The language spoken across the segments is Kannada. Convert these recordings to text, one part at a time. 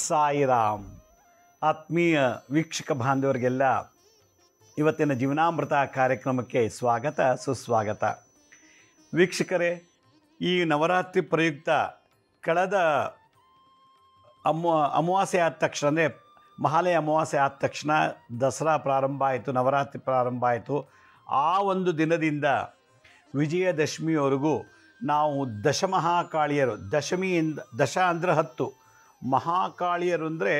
ಸಾಯಿರಾಮ್. ಆತ್ಮೀಯ ವೀಕ್ಷಕ ಬಾಂಧವರಿಗೆಲ್ಲ ಇವತ್ತಿನ ಜೀವನಾಮೃತ ಕಾರ್ಯಕ್ರಮಕ್ಕೆ ಸ್ವಾಗತ ಸುಸ್ವಾಗತ. ವೀಕ್ಷಕರೇ, ಈ ನವರಾತ್ರಿ ಪ್ರಯುಕ್ತ ಕಳೆದ ಅಮಾವಾಸ್ಯೆ ಆದ ತಕ್ಷಣ, ಅಂದರೆ ಮಹಾಲಯ ಅಮಾವಾಸ್ಯೆ ಆದ ತಕ್ಷಣ ದಸರಾ ಪ್ರಾರಂಭ ಆಯಿತು, ನವರಾತ್ರಿ ಪ್ರಾರಂಭ ಆಯಿತು. ಆ ಒಂದು ದಿನದಿಂದ ವಿಜಯದಶಮಿಯವರೆಗೂ ನಾವು ದಶಮಹಾಕಾಳಿಯರು, ದಶ ಅಂದರೆ 10, ಮಹಾಕಾಳಿಯರು ಅಂದರೆ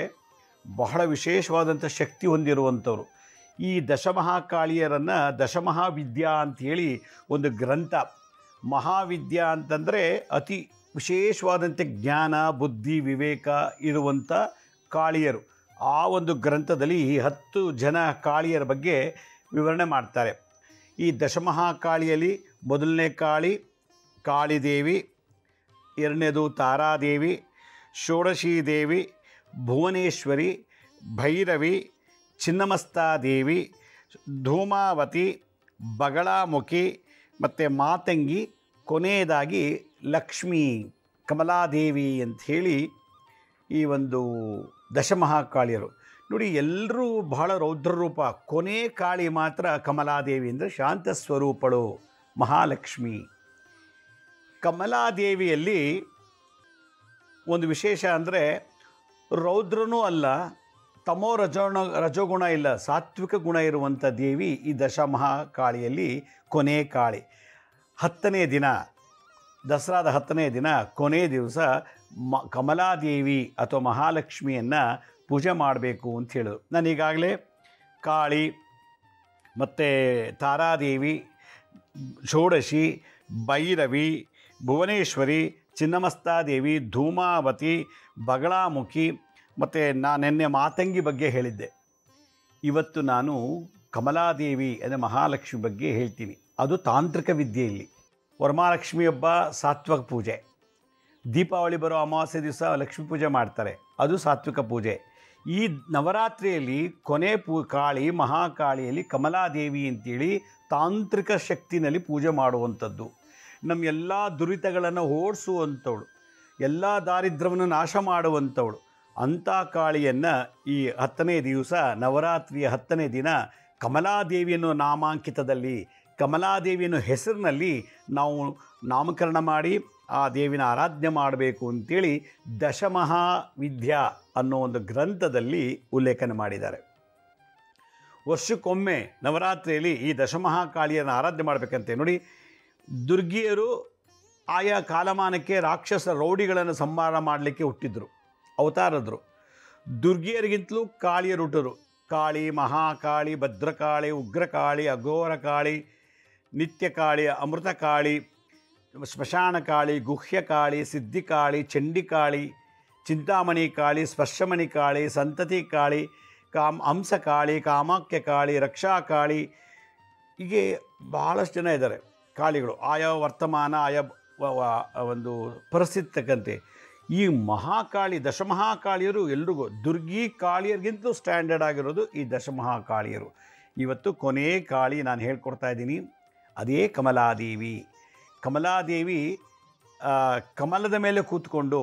ಬಹಳ ವಿಶೇಷವಾದಂಥ ಶಕ್ತಿ ಹೊಂದಿರುವಂಥವ್ರು. ಈ ದಶಮಹಾಕಾಳಿಯರನ್ನು ದಶಮಹಾವಿದ್ಯಾ ಅಂಥೇಳಿ ಒಂದು ಗ್ರಂಥ. ಮಹಾವಿದ್ಯಾ ಅಂತಂದರೆ ಅತಿ ವಿಶೇಷವಾದಂಥ ಜ್ಞಾನ, ಬುದ್ಧಿ, ವಿವೇಕ ಇರುವಂಥ ಕಾಳಿಯರು. ಆ ಒಂದು ಗ್ರಂಥದಲ್ಲಿ 10 ಜನ ಕಾಳಿಯರ ಬಗ್ಗೆ ವಿವರಣೆ ಮಾಡ್ತಾರೆ. ಈ ದಶಮಹಾಕಾಳಿಯಲ್ಲಿ ಮೊದಲನೇ ಕಾಳಿ ಕಾಳಿದೇವಿ, ಎರಡನೇದು ತಾರಾದೇವಿ, ಷೋಡಶೀ ದೇವಿ, ಭುವನೇಶ್ವರಿ, ಭೈರವಿ, ಚಿನ್ನಮಸ್ತಾದೇವಿ, ಧೂಮಾವತಿ, ಬಗಳಾಮುಖಿ ಮತ್ತು ಮಾತಂಗಿ, ಕೊನೆಯದಾಗಿ ಲಕ್ಷ್ಮೀ ಕಮಲಾದೇವಿ ಅಂಥೇಳಿ ಈ ಒಂದು ದಶಮಹಾಕಾಳಿಯರು. ನೋಡಿ, ಎಲ್ಲರೂ ಬಹಳ ರೌದ್ರರೂಪ. ಕೊನೆ ಕಾಳಿ ಮಾತ್ರ ಕಮಲಾದೇವಿ ಅಂದರೆ ಶಾಂತ ಸ್ವರೂಪಳು, ಮಹಾಲಕ್ಷ್ಮಿ. ಕಮಲಾದೇವಿಯಲ್ಲಿ ಒಂದು ವಿಶೇಷ ಅಂದರೆ ರೌದ್ರನೂ ಅಲ್ಲ, ತಮೋ ರಜೋಗುಣ ಇಲ್ಲ, ಸಾತ್ವಿಕ ಗುಣ ಇರುವಂಥ ದೇವಿ ಈ ದಶಮಹಾಕಾಳಿಯಲ್ಲಿ ಕೊನೆ ಕಾಳಿ. 10ನೇ ದಿನ, ದಸರಾದ 10ನೇ ದಿನ, ಕೊನೆ ದಿವಸ ಕಮಲಾದೇವಿ ಅಥವಾ ಮಹಾಲಕ್ಷ್ಮಿಯನ್ನು ಪೂಜೆ ಮಾಡಬೇಕು ಅಂತ ಹೇಳಿದ್ರು. ನಾನು ಈಗಾಗಲೇ ಕಾಳಿ ಮತ್ತು ತಾರಾದೇವಿ, ಷೋಡಶಿ, ಭೈರವಿ, ಭುವನೇಶ್ವರಿ, ಚಿನ್ನಮಸ್ತಾದೇವಿ, ಧೂಮಾವತಿ, ಬಗಳಾಮುಖಿ ಮತ್ತು ನಿನ್ನೆ ಮಾತಂಗಿ ಬಗ್ಗೆ ಹೇಳಿದ್ದೆ. ಇವತ್ತು ನಾನು ಕಮಲಾದೇವಿ ಅಂದರೆ ಮಹಾಲಕ್ಷ್ಮಿ ಬಗ್ಗೆ ಹೇಳ್ತೀನಿ. ಅದು ತಾಂತ್ರಿಕ ವಿದ್ಯೆಯಲ್ಲಿ. ವರಮಹಾಲಕ್ಷ್ಮಿಯೊಬ್ಬ ಸಾತ್ವಿಕ ಪೂಜೆ. ದೀಪಾವಳಿ ಬರೋ ಅಮಾವಾಸ್ಯೆ ದಿವಸ ಲಕ್ಷ್ಮೀ ಪೂಜೆ ಮಾಡ್ತಾರೆ, ಅದು ಸಾತ್ವಿಕ ಪೂಜೆ. ಈ ನವರಾತ್ರಿಯಲ್ಲಿ ಕೊನೆ ಕಾಳಿ ಮಹಾಕಾಳಿಯಲ್ಲಿ ಕಮಲಾದೇವಿ ಅಂತೇಳಿ ತಾಂತ್ರಿಕ ಶಕ್ತಿನಲ್ಲಿ ಪೂಜೆ ಮಾಡುವಂಥದ್ದು. ನಮ್ಮ ಎಲ್ಲ ದುರಿತಗಳನ್ನು ಓಡಿಸುವಂಥವಳು, ಎಲ್ಲ ದಾರಿದ್ರ್ಯವನ್ನು ನಾಶ ಮಾಡುವಂಥವಳು. ಅಂಥ ಕಾಳಿಯನ್ನು ಈ 10ನೇ ದಿವಸ, ನವರಾತ್ರಿಯ 10ನೇ ದಿನ ಕಮಲಾದೇವಿಯನ್ನು ನಾಮಾಂಕಿತದಲ್ಲಿ, ಕಮಲಾದೇವಿಯನ್ನು ಹೆಸರಿನಲ್ಲಿ ನಾವು ನಾಮಕರಣ ಮಾಡಿ ಆ ದೇವಿನ ಆರಾಧನೆ ಮಾಡಬೇಕು ಅಂತೇಳಿ ದಶಮಹಾವಿದ್ಯಾ ಅನ್ನೋ ಒಂದು ಗ್ರಂಥದಲ್ಲಿ ಉಲ್ಲೇಖನ ಮಾಡಿದ್ದಾರೆ. ವರ್ಷಕ್ಕೊಮ್ಮೆ ನವರಾತ್ರಿಯಲ್ಲಿ ಈ ದಶಮಹಾಕಾಳಿಯನ್ನು ಆರಾಧನೆ ಮಾಡಬೇಕಂತೆ. ನೋಡಿ, ದುರ್ಗಿಯರು ಆಯಾ ಕಾಲಮಾನಕ್ಕೆ ರಾಕ್ಷಸ ರೌಡಿಗಳನ್ನು ಸಂಹಾರ ಮಾಡಲಿಕ್ಕೆ ಹುಟ್ಟಿದ್ರು, ಅವತಾರದ್ರು. ದುರ್ಗಿಯರಿಗಿಂತಲೂ ಕಾಳಿಯರು ಹುಟ್ಟರು. ಕಾಳಿ, ಮಹಾಕಾಳಿ, ಭದ್ರಕಾಳಿ, ಉಗ್ರಕಾಳಿ, ಅಘೋರಕಾಳಿ, ನಿತ್ಯಕಾಳಿ, ಅಮೃತಕಾಳಿ, ಸ್ಮಶಾನ ಕಾಳಿ, ಗುಹ್ಯಕಾಳಿ, ಸಿದ್ಧಿಕಾಳಿ, ಚಂಡಿಕಾಳಿ, ಚಿಂತಾಮಣಿ ಕಾಳಿ, ಸ್ಪರ್ಶಮಣಿ ಕಾಳಿ, ಸಂತತಿ ಕಾಳಿ, ಹಂಸಕಾಳಿ, ಕಾಮಾಖ್ಯ ಕಾಳಿ, ರಕ್ಷಾಕಾಳಿ, ಹೀಗೆ ಭಾಳಷ್ಟು ಜನ ಇದ್ದಾರೆ ಕಾಳಿಗಳು. ಆಯಾ ವರ್ತಮಾನ, ಆಯಾ ಒಂದು ಪರಿಸ್ಥಿತಿ ತಕ್ಕಂತೆ ಈ ಮಹಾಕಾಳಿ, ದಶಮಹಾಕಾಳಿಯರು ಎಲ್ರಿಗೂ, ದುರ್ಗಿ ಕಾಳಿಯರಿಗಿಂತಲೂ ಸ್ಟ್ಯಾಂಡರ್ಡ್ ಆಗಿರೋದು ಈ ದಶಮಹಾಕಾಳಿಯರು. ಇವತ್ತು ಕೊನೆ ಕಾಳಿ ನಾನು ಹೇಳ್ಕೊಡ್ತಾ ಇದ್ದೀನಿ, ಅದೇ ಕಮಲಾದೇವಿ. ಕಮಲಾದೇವಿ ಕಮಲದ ಮೇಲೆ ಕೂತ್ಕೊಂಡು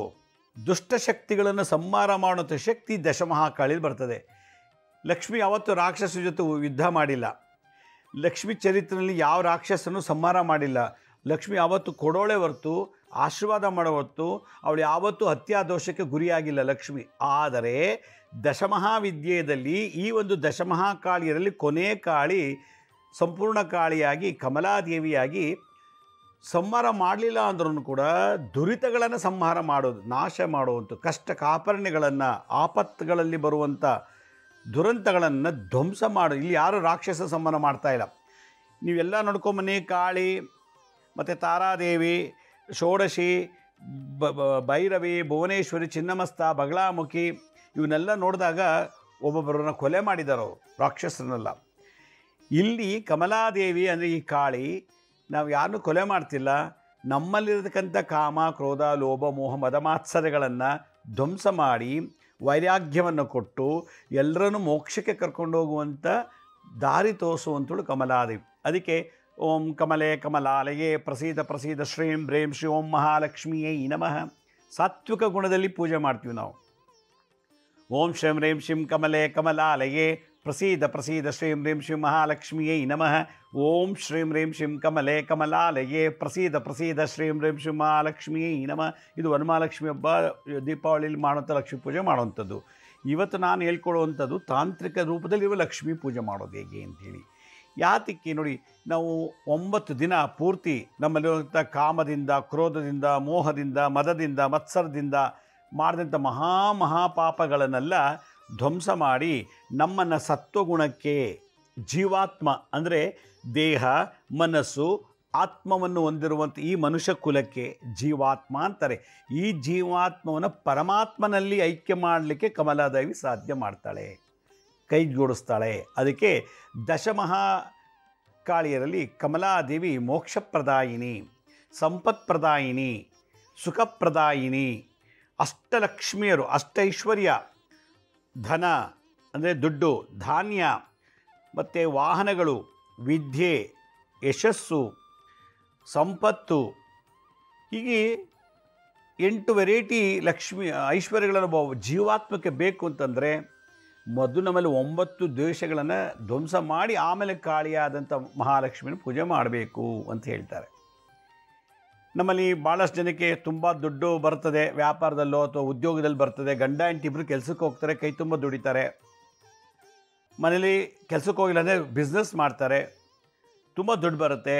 ದುಷ್ಟಶಕ್ತಿಗಳನ್ನು ಸಂಹಾರ ಮಾಡುವಂಥ ಶಕ್ತಿ ದಶಮಹಾಕಾಳಿಯಲ್ಲಿ ಬರ್ತದೆ. ಲಕ್ಷ್ಮಿ ಯಾವತ್ತೂ ರಾಕ್ಷಸ ಜೊತೆ ಯುದ್ಧ ಮಾಡಿಲ್ಲ. ಲಕ್ಷ್ಮಿ ಚರಿತ್ರೆಯಲ್ಲಿ ಯಾವ ರಾಕ್ಷಸನ್ನು ಸಂಹಾರ ಮಾಡಿಲ್ಲ. ಲಕ್ಷ್ಮಿ ಯಾವತ್ತು ಕೊಡೋಳೆ ಹೊರತು, ಆಶೀರ್ವಾದ ಮಾಡೋ ಹೊರತು ಅವಳು ಯಾವತ್ತೂ ಹತ್ಯಾದೋಷಕ್ಕೆ ಗುರಿಯಾಗಿಲ್ಲ ಲಕ್ಷ್ಮಿ. ಆದರೆ ದಶಮಹಾವಿದ್ಯೆಯಲ್ಲಿ ಈ ಒಂದು ದಶಮಹಾಕಾಳಿಯರಲ್ಲಿ ಕೊನೆ ಕಾಳಿ ಸಂಪೂರ್ಣ ಕಾಳಿಯಾಗಿ ಕಮಲಾದೇವಿಯಾಗಿ ಸಂಹಾರ ಮಾಡಲಿಲ್ಲ ಅಂದ್ರೂ ಕೂಡ ದುರಿತಗಳನ್ನು ಸಂಹಾರ ಮಾಡೋದು, ನಾಶ ಮಾಡುವಂಥ, ಕಷ್ಟ ಕಾಪರ್ಣೆಗಳನ್ನು, ಆಪತ್ತುಗಳಲ್ಲಿ ಬರುವಂಥ ದುರಂತಗಳನ್ನು ಧ್ವಂಸ ಮಾಡು. ಇಲ್ಲಿ ಯಾರು ರಾಕ್ಷಸ ಸಂಹಾರ ಮಾಡ್ತಾಯಿಲ್ಲ. ನೀವೆಲ್ಲ ನೋಡ್ಕೊಂಬನ್ನಿ, ಕಾಳಿ ಮತ್ತು ತಾರಾದೇವಿ, ಷೋಡಶಿ, ಭೈರವಿ, ಭುವನೇಶ್ವರಿ, ಚಿನ್ನಮಸ್ತ, ಬಗಳಾಮುಖಿ ಇವನ್ನೆಲ್ಲ ನೋಡಿದಾಗ ಒಬ್ಬೊಬ್ಬರನ್ನ ಕೊಲೆ ಮಾಡಿದ್ದಾರೆ ಅವರು, ರಾಕ್ಷಸರನ್ನೆಲ್ಲ. ಇಲ್ಲಿ ಕಮಲಾದೇವಿ ಅಂದರೆ ಈ ಕಾಳಿ, ನಾವು ಯಾರನ್ನೂ ಕೊಲೆ ಮಾಡ್ತಿಲ್ಲ. ನಮ್ಮಲ್ಲಿರತಕ್ಕಂಥ ಕಾಮ, ಕ್ರೋಧ, ಲೋಭ, ಮೋಹ, ಮದಮಾತ್ಸರ್ಯಗಳನ್ನು ಧ್ವಂಸ ಮಾಡಿ ವೈರಾಗ್ಯವನ್ನು ಕೊಟ್ಟು ಎಲ್ಲರನ್ನು ಮೋಕ್ಷಕ್ಕೆ ಕರ್ಕೊಂಡು ಹೋಗುವಂಥ ದಾರಿ ತೋರಿಸುವಂಥಳು ಕಮಲಾದೇವಿ. ಅದಕ್ಕೆ ಓಂ ಕಮಲೆ ಕಮಲಾಲಯೇ ಪ್ರಸೀದ ಪ್ರಸೀದ ಶ್ರೀಂ ಬ್ರೇಂ ಶ್ರೀ ಓಂ ಮಹಾಲಕ್ಷ್ಮಿಯೇ ನಮಃ. ಸಾತ್ವಿಕ ಗುಣದಲ್ಲಿ ಪೂಜೆ ಮಾಡ್ತೀವಿ ನಾವು. ಓಂ ಶ್ರೀಂ ಹ್ರೀಂ ಶಿಂ ಕಮಲೆ ಕಮಲಾಲಯೇ ಪ್ರಸೀದ ಪ್ರಸೀದ ಶ್ರೀಂ ಹ್ರೀಂ ಶಿಂ ಮಹಾಲಕ್ಷ್ಮಿಯೈ ನಮಃ. ಓಂ ಶ್ರೀಂ ಹ್ರೀಂ ಶಿಂ ಕಮಲೆ ಕಮಲಾಲಯೇ ಪ್ರಸೀದ ಪ್ರಸೀದ ಶ್ರೀಂ ಹ್ರೀಂ ಶಿಂ ಮಹಾಲಕ್ಷ್ಮಿಯೈ ನಮಃ. ಇದು ವನಮಹಾಲಕ್ಷ್ಮಿ ಹಬ್ಬ, ದೀಪಾವಳಿಯಲ್ಲಿ ಮಾಡುವಂಥ ಲಕ್ಷ್ಮೀ ಪೂಜೆ ಮಾಡುವಂಥದ್ದು. ಇವತ್ತು ನಾನು ಹೇಳ್ಕೊಡುವಂಥದ್ದು ತಾಂತ್ರಿಕ ರೂಪದಲ್ಲಿರುವ ಲಕ್ಷ್ಮೀ ಪೂಜೆ ಮಾಡೋದು ಹೇಗೆ ಅಂಥೇಳಿ. ಯಾತಕ್ಕೆ ನೋಡಿ, ನಾವು 9 ದಿನ ಪೂರ್ತಿ ನಮ್ಮಲ್ಲಿರುವಂಥ ಕಾಮದಿಂದ, ಕ್ರೋಧದಿಂದ, ಮೋಹದಿಂದ, ಮದದಿಂದ, ಮತ್ಸರದಿಂದ ಮಾಡಿದಂಥ ಮಹಾಪಾಪಗಳನ್ನೆಲ್ಲ ಧ್ವಂಸ ಮಾಡಿ ನಮ್ಮನ್ನು ಸತ್ವಗುಣಕ್ಕೆ, ಜೀವಾತ್ಮ ಅಂದರೆ ದೇಹ ಮನಸ್ಸು ಆತ್ಮವನ್ನು ಹೊಂದಿರುವಂಥ ಈ ಮನುಷ್ಯ ಕುಲಕ್ಕೆ ಜೀವಾತ್ಮ ಅಂತಾರೆ. ಈ ಜೀವಾತ್ಮವನ್ನು ಪರಮಾತ್ಮನಲ್ಲಿ ಐಕ್ಯ ಮಾಡಲಿಕ್ಕೆ ಕಮಲಾದೇವಿ ಸಾಧ್ಯ ಮಾಡ್ತಾಳೆ, ಕೈಗೂಡಿಸ್ತಾಳೆ. ಅದಕ್ಕೆ ದಶಮಹಾಕಾಳಿಯರಲ್ಲಿ ಕಮಲಾದೇವಿ ಮೋಕ್ಷಪ್ರದಾಯಿನಿ, ಸಂಪತ್ಪ್ರದಾಯಿನಿ, ಸುಖಪ್ರದಾಯಿನಿ, ಅಷ್ಟಲಕ್ಷ್ಮಿಯರು, ಅಷ್ಟೈಶ್ವರ್ಯ, ಧನ ಅಂದರೆ ದುಡ್ಡು, ಧಾನ್ಯ ಮತ್ತು ವಾಹನಗಳು, ವಿದ್ಯೆ, ಯಶಸ್ಸು, ಸಂಪತ್ತು, ಹೀಗೆ 8 ವೆರೈಟಿ ಲಕ್ಷ್ಮಿ ಐಶ್ವರ್ಯಗಳನ್ನು ಜೀವಾತ್ಮಕ್ಕೆ ಬೇಕು ಅಂತಂದರೆ ಮೊದಲು ನಮ್ಮಲ್ಲಿ 9 ದ್ವೇಷಗಳನ್ನು ಧ್ವಂಸ ಮಾಡಿ ಆಮೇಲೆ ಕಾಳಿಯಾದಂಥ ಮಹಾಲಕ್ಷ್ಮಿನ ಪೂಜೆ ಮಾಡಬೇಕು ಅಂತ ಹೇಳ್ತಾರೆ. ನಮ್ಮಲ್ಲಿ ಭಾಳಷ್ಟು ಜನಕ್ಕೆ ತುಂಬ ದುಡ್ಡು ಬರ್ತದೆ, ವ್ಯಾಪಾರದಲ್ಲೋ ಅಥವಾ ಉದ್ಯೋಗದಲ್ಲಿ ಬರ್ತದೆ. ಗಂಡ ಹೆಂಡತಿ ಇಬ್ಬರು ಕೆಲಸಕ್ಕೆ ಹೋಗ್ತಾರೆ, ಕೈ ತುಂಬ ದುಡಿತಾರೆ. ಮನೇಲಿ ಕೆಲಸಕ್ಕೆ ಹೋಗಿಲ್ಲ ಅಂದರೆ ಬಿಸ್ನೆಸ್ ಮಾಡ್ತಾರೆ, ತುಂಬ ದುಡ್ಡು ಬರುತ್ತೆ.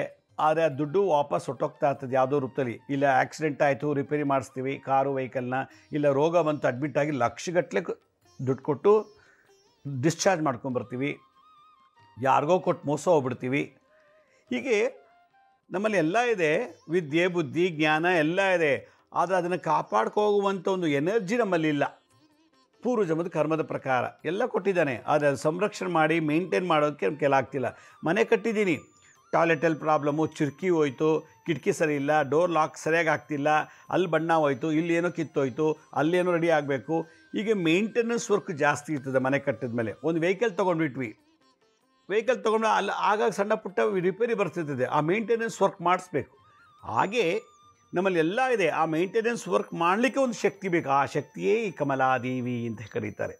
ಆದರೆ ಆ ದುಡ್ಡು ವಾಪಸ್ ಹೊಟ್ಟೋಗ್ತಾ ಇರ್ತದೆ ಯಾವುದೋ ರೂಪದಲ್ಲಿ. ಇಲ್ಲ ಆಕ್ಸಿಡೆಂಟ್ ಆಯಿತು, ರಿಪೇರಿ ಮಾಡಿಸ್ತೀವಿ ಕಾರು ವೆಹಿಕಲ್ನ, ಇಲ್ಲ ರೋಗ ಬಂತು ಅಡ್ಮಿಟ್ ಆಗಿ ಲಕ್ಷಗಟ್ಟಲೆ ದುಡ್ಡು ಕೊಟ್ಟು ಡಿಸ್ಚಾರ್ಜ್ ಮಾಡ್ಕೊಂಬರ್ತೀವಿ, ಯಾರಿಗೋ ಕೊಟ್ಟು ಮೋಸ ಹೋಗ್ಬಿಡ್ತೀವಿ. ಹೀಗೆ ನಮ್ಮಲ್ಲಿ ಎಲ್ಲ ಇದೆ, ವಿದ್ಯೆ ಬುದ್ಧಿ ಜ್ಞಾನ ಎಲ್ಲ ಇದೆ. ಆದರೆ ಅದನ್ನು ಕಾಪಾಡ್ಕೋಗುವಂಥ ಒಂದು ಎನರ್ಜಿ ನಮ್ಮಲ್ಲಿಲ್ಲ. ಪೂರ್ವಜನ್ಮದ ಕರ್ಮದ ಪ್ರಕಾರ ಎಲ್ಲ ಕೊಟ್ಟಿದ್ದಾನೆ, ಆದರೆ ಅದು ಸಂರಕ್ಷಣೆ ಮಾಡಿ ಮೇಂಟೈನ್ ಮಾಡೋದಕ್ಕೆ ನಮ್ಗೆ ಕೆಲ ಆಗ್ತಿಲ್ಲ. ಮನೆ ಕಟ್ಟಿದ್ದೀನಿ, ಟಾಯ್ಲೆಟಲ್ಲಿ ಪ್ರಾಬ್ಲಮ್ಮು, ಚಿರ್ಕಿ ಹೋಯ್ತು, ಕಿಟಕಿ ಸರಿ ಇಲ್ಲ, ಡೋರ್ ಲಾಕ್ ಸರಿಯಾಗಿ ಆಗ್ತಿಲ್ಲ, ಅಲ್ಲಿ ಬಣ್ಣ ಹೋಯ್ತು, ಇಲ್ಲಿ ಏನೋ ಕಿತ್ತೋಯ್ತು, ಅಲ್ಲೇನೋ ರೆಡಿ ಆಗಬೇಕು. ಹೀಗೆ ಮೇಂಟೆನೆನ್ಸ್ ವರ್ಕ್ ಜಾಸ್ತಿ ಇರ್ತದೆ. ಮನೆ ಕಟ್ಟಿದ ಮೇಲೆ ಒಂದು ವೆಹಿಕಲ್ ತೊಗೊಂಡ್ಬಿಟ್ವಿ, ವೆಹಿಕಲ್ ತೊಗೊಂಡು ಅಲ್ಲಿ ಆಗಾಗ ಸಣ್ಣ ಪುಟ್ಟ ರಿಪೇರಿ ಬರ್ತಿರ್ತದೆ, ಆ ಮೇಂಟೆನೆನ್ಸ್ ವರ್ಕ್ ಮಾಡಿಸ್ಬೇಕು. ಹಾಗೆ ನಮ್ಮಲ್ಲಿ ಎಲ್ಲ ಇದೆ, ಆ ಮೇಂಟೆನೆನ್ಸ್ ವರ್ಕ್ ಮಾಡಲಿಕ್ಕೆ ಒಂದು ಶಕ್ತಿ ಬೇಕು. ಆ ಶಕ್ತಿಯೇ ಈ ಕಮಲಾದೇವಿ ಅಂತ ಕರೀತಾರೆ.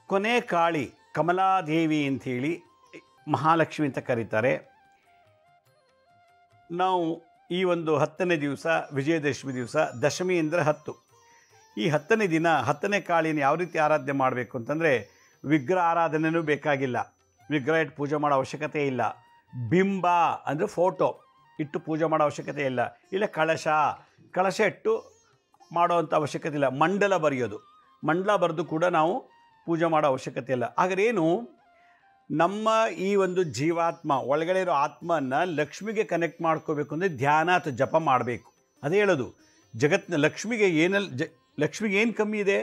ಕೊನೆ ಕಾಳಿ ಕಮಲಾದೇವಿ ಅಂಥೇಳಿ ಮಹಾಲಕ್ಷ್ಮಿ ಅಂತ ಕರೀತಾರೆ. ನಾವು ಈ ಒಂದು 10ನೇ ದಿವಸ ವಿಜಯದಶಮಿ ದಿವಸ, ದಶಮಿ ಅಂದರೆ 10, ಈ 10ನೇ ದಿನ 10ನೇ ಕಾಳಿನ ಯಾವ ರೀತಿ ಆರಾಧನೆ ಮಾಡಬೇಕು ಅಂತಂದರೆ, ವಿಗ್ರಹ ಆರಾಧನೆಯೂ ಬೇಕಾಗಿಲ್ಲ, ವಿಗ್ರಹ ಇಟ್ಟು ಪೂಜೆ ಮಾಡೋ ಅವಶ್ಯಕತೆ ಇಲ್ಲ. ಬಿಂಬ ಅಂದರೆ ಫೋಟೋ ಇಟ್ಟು ಪೂಜೆ ಮಾಡೋ ಅವಶ್ಯಕತೆ ಇಲ್ಲ. ಇಲ್ಲ ಕಳಶ ಇಟ್ಟು ಮಾಡೋವಂಥ ಅವಶ್ಯಕತೆ ಇಲ್ಲ. ಮಂಡಲ ಬರೆಯೋದು, ಮಂಡಲ ಬರೆದು ಕೂಡ ನಾವು ಪೂಜೆ ಮಾಡೋ ಅವಶ್ಯಕತೆ ಇಲ್ಲ. ಹಾಗಾದ್ರೆ ಏನು, ನಮ್ಮ ಈ ಒಂದು ಜೀವಾತ್ಮ ಒಳಗಡೆ ಇರೋ ಆತ್ಮನ ಲಕ್ಷ್ಮಿಗೆ ಕನೆಕ್ಟ್ ಮಾಡ್ಕೋಬೇಕು ಅಂದರೆ ಧ್ಯಾನ ಅಥವಾ ಜಪ ಮಾಡಬೇಕು. ಅದೇ ಹೇಳೋದು, ಜಗತ್ತಿನ ಲಕ್ಷ್ಮಿಗೆ ಲಕ್ಷ್ಮಿಗೆ ಏನು ಕಮ್ಮಿ ಇದೆ?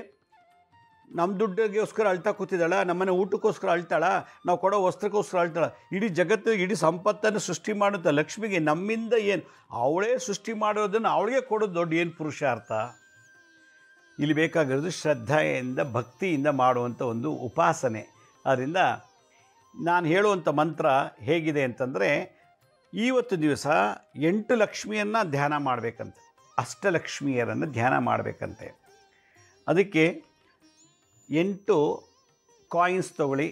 ನಮ್ಮ ದುಡ್ಡಿಗೋಸ್ಕರ ಅಳ್ತಾ ಕೂತಿದ್ದಾಳ, ನಮ್ಮನೆ ಊಟಕ್ಕೋಸ್ಕರ ಅಳ್ತಾಳ, ನಾವು ಕೊಡೋ ವಸ್ತ್ರಕ್ಕೋಸ್ಕರ ಅಳ್ತಾಳ. ಇಡೀ ಜಗತ್ತು ಇಡೀ ಸಂಪತ್ತನ್ನು ಸೃಷ್ಟಿ ಮಾಡುತ್ತ ಲಕ್ಷ್ಮಿಗೆ ನಮ್ಮಿಂದ ಏನು, ಅವಳೇ ಸೃಷ್ಟಿ ಮಾಡೋದನ್ನು ಅವಳಿಗೆ ಕೊಡೋದು ದೊಡ್ಡ ಏನು ಪುರುಷಾರ್ಥ? ಇಲ್ಲಿ ಬೇಕಾಗಿರೋದು ಶ್ರದ್ಧೆಯಿಂದ ಭಕ್ತಿಯಿಂದ ಮಾಡುವಂಥ ಒಂದು ಉಪಾಸನೆ. ಆದ್ದರಿಂದ ನಾನು ಹೇಳುವಂಥ ಮಂತ್ರ ಹೇಗಿದೆ ಅಂತಂದರೆ, ಇವತ್ತು ದಿವಸ 8 ಲಕ್ಷ್ಮಿಯನ್ನು ಧ್ಯಾನ ಮಾಡಬೇಕಂತೆ, ಅಷ್ಟಲಕ್ಷ್ಮಿಯರನ್ನು ಧ್ಯಾನ ಮಾಡಬೇಕಂತೆ. ಅದಕ್ಕೆ 8 ಕಾಯಿನ್ಸ್ ತೊಗೊಳ್ಳಿ.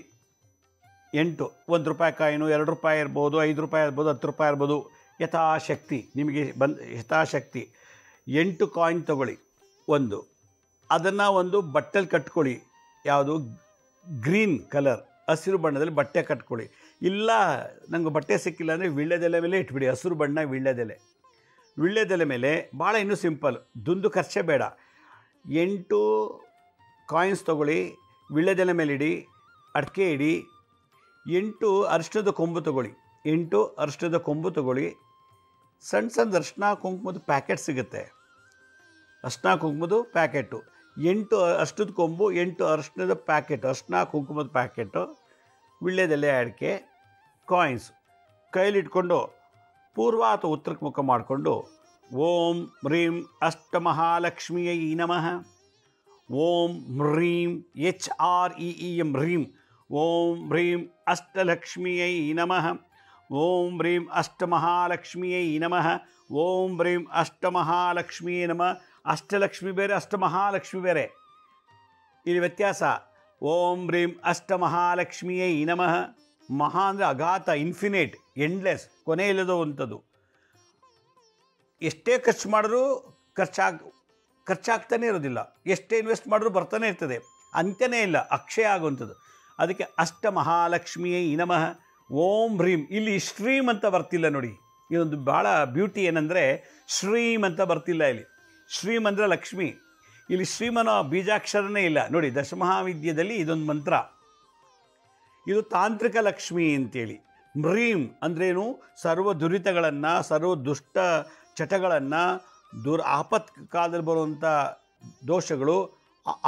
8 1 ರೂಪಾಯಿ ಕಾಯಿನು, 2 ರೂಪಾಯಿ ಇರ್ಬೋದು, 5 ರೂಪಾಯಿ ಇರ್ಬೋದು, 10 ರೂಪಾಯಿ ಇರ್ಬೋದು, ಯಥಾಶಕ್ತಿ ನಿಮಗೆ ಯಥಾಶಕ್ತಿ 8 ಕಾಯಿನ್ ತೊಗೊಳ್ಳಿ. ಅದನ್ನು ಒಂದು ಬಟ್ಟೆಲಿ ಕಟ್ಕೊಳ್ಳಿ. ಯಾವುದು? ಗ್ರೀನ್ ಕಲರ್, ಹಸಿರು ಬಣ್ಣದಲ್ಲಿ ಬಟ್ಟೆ ಕಟ್ಕೊಳ್ಳಿ. ಇಲ್ಲ ನನಗೆ ಬಟ್ಟೆ ಸಿಕ್ಕಿಲ್ಲ ಅಂದರೆ ವೀಳ್ಯದೆಲೆ ಮೇಲೆ ಇಟ್ಬಿಡಿ. ಹಸಿರು ಬಣ್ಣ ವೀಳ್ಯದೆಲೆ ಮೇಲೆ ಭಾಳ ಇನ್ನೂ ಸಿಂಪಲ್, ದುಂದು ಖರ್ಚೇ ಬೇಡ. 8 ಕಾಯಿನ್ಸ್ ತೊಗೊಳ್ಳಿ, ವೀಳ್ಯದೆಲೆ ಮೇಲೆ ಇಡಿ, ಅಡಿಕೆ ಇಡಿ. 8 ಅರಿಶಿಣದ ಕೊಂಬು ತೊಗೊಳ್ಳಿ. 8 ಅರಿಶಿಣದ ಕೊಂಬು ತೊಗೊಳ್ಳಿ. ಸಣ್ಣ ಅರಿಶಿಣ ಕುಂಕುಮದ ಪ್ಯಾಕೆಟ್ ಸಿಗುತ್ತೆ, ಅರಿಶಿಣ ಕುಂಕುಮದ ಪ್ಯಾಕೆಟು. 8 ಅರಿಶಿಣದ ಕೊಂಬು, 8 ಅರಿಶಿಣದ ಪ್ಯಾಕೆಟ್, ಅರಿಶಿಣ ಕುಂಕುಮದ ಪ್ಯಾಕೆಟು, ವೀಳ್ಯದೆಲೆ, ಅಡಿಕೆ, ಕಾಯಿನ್ಸ್ ಕೈಲಿಟ್ಕೊಂಡು ಪೂರ್ವ ಅಥವಾ ಉತ್ತರಕ್ಕೆ ಮುಖ ಮಾಡಿಕೊಂಡು ಓಂ ಹ್ರೀಂ ಅಷ್ಟಮಹಾಲಕ್ಷ್ಮಿಯೈ ನಮಃ, ಓಂ ಹ್ರೀಂ HREEM ಹ್ರೀಂ, ಓಂ ಹ್ರೀಂ ಅಷ್ಟಲಕ್ಷ್ಮಿಯೈ ನಮಃ, ಓಂ ಹ್ರೀಂ ಅಷ್ಟಮಹಾಲಕ್ಷ್ಮಿಯೈ ನಮಃ, ಓಂ ಹ್ರೀಂ ಅಷ್ಟಮಹಾಲಕ್ಷ್ಮಿಯೇ ನಮಃ. ಅಷ್ಟಲಕ್ಷ್ಮಿ ಬೇರೆ, ಅಷ್ಟಮಹಾಲಕ್ಷ್ಮಿ ಬೇರೆ. ಇಲ್ಲಿ ವ್ಯತ್ಯಾಸ. ಓಂ ಹ್ರೀಂ ಅಷ್ಟಮಹಾಲಕ್ಷ್ಮಿಯೇ ನಮಃ. ಮಹಾ ಅಂದರೆ ಅಗಾಧ, ಇನ್ಫಿನೇಟ್, ಎಂಡ್ಲೆಸ್, ಕೊನೆ ಇಲ್ಲದಂಥದ್ದು. ಎಷ್ಟೇ ಖರ್ಚು ಮಾಡಿದ್ರೂ ಖರ್ಚಾಗ್ತಾನೆ ಇರೋದಿಲ್ಲ. ಎಷ್ಟೇ ಇನ್ವೆಸ್ಟ್ ಮಾಡಿದ್ರೂ ಬರ್ತಾನೆ ಇರ್ತದೆ, ಅಂತ್ಯನೇ ಇಲ್ಲ, ಅಕ್ಷಯ ಆಗುವಂಥದ್ದು. ಅದಕ್ಕೆ ಅಷ್ಟಮಹಾಲಕ್ಷ್ಮಿಯೇ ನಮಃ. ಓಂ ಹ್ರೀಂ, ಇಲ್ಲಿ ಶ್ರೀಮ್ ಅಂತ ಬರ್ತಿಲ್ಲ ನೋಡಿ. ಇದೊಂದು ಭಾಳ ಬ್ಯೂಟಿ ಏನಂದರೆ ಶ್ರೀಮ್ ಅಂತ ಬರ್ತಿಲ್ಲ ಇಲ್ಲಿ. ಶ್ರೀಮ್ ಅಂದರೆ ಲಕ್ಷ್ಮಿ, ಇಲ್ಲಿ ಶ್ರೀಮನ ಬೀಜಾಕ್ಷರನೇ ಇಲ್ಲ ನೋಡಿ. ದಶಮಹಾವಿದ್ಯದಲ್ಲಿ ಇದೊಂದು ಮಂತ್ರ, ಇದು ತಾಂತ್ರಿಕ ಲಕ್ಷ್ಮಿ ಅಂತೇಳಿ. ಹ್ರೀಂ ಅಂದ್ರೇನು? ಸರ್ವ ದುರಿತಗಳನ್ನು, ಸರ್ವ ದುಷ್ಟ ಚಟಗಳನ್ನು, ಆಪತ್ ಕಾಲದಲ್ಲಿ ಬರುವಂಥ ದೋಷಗಳು,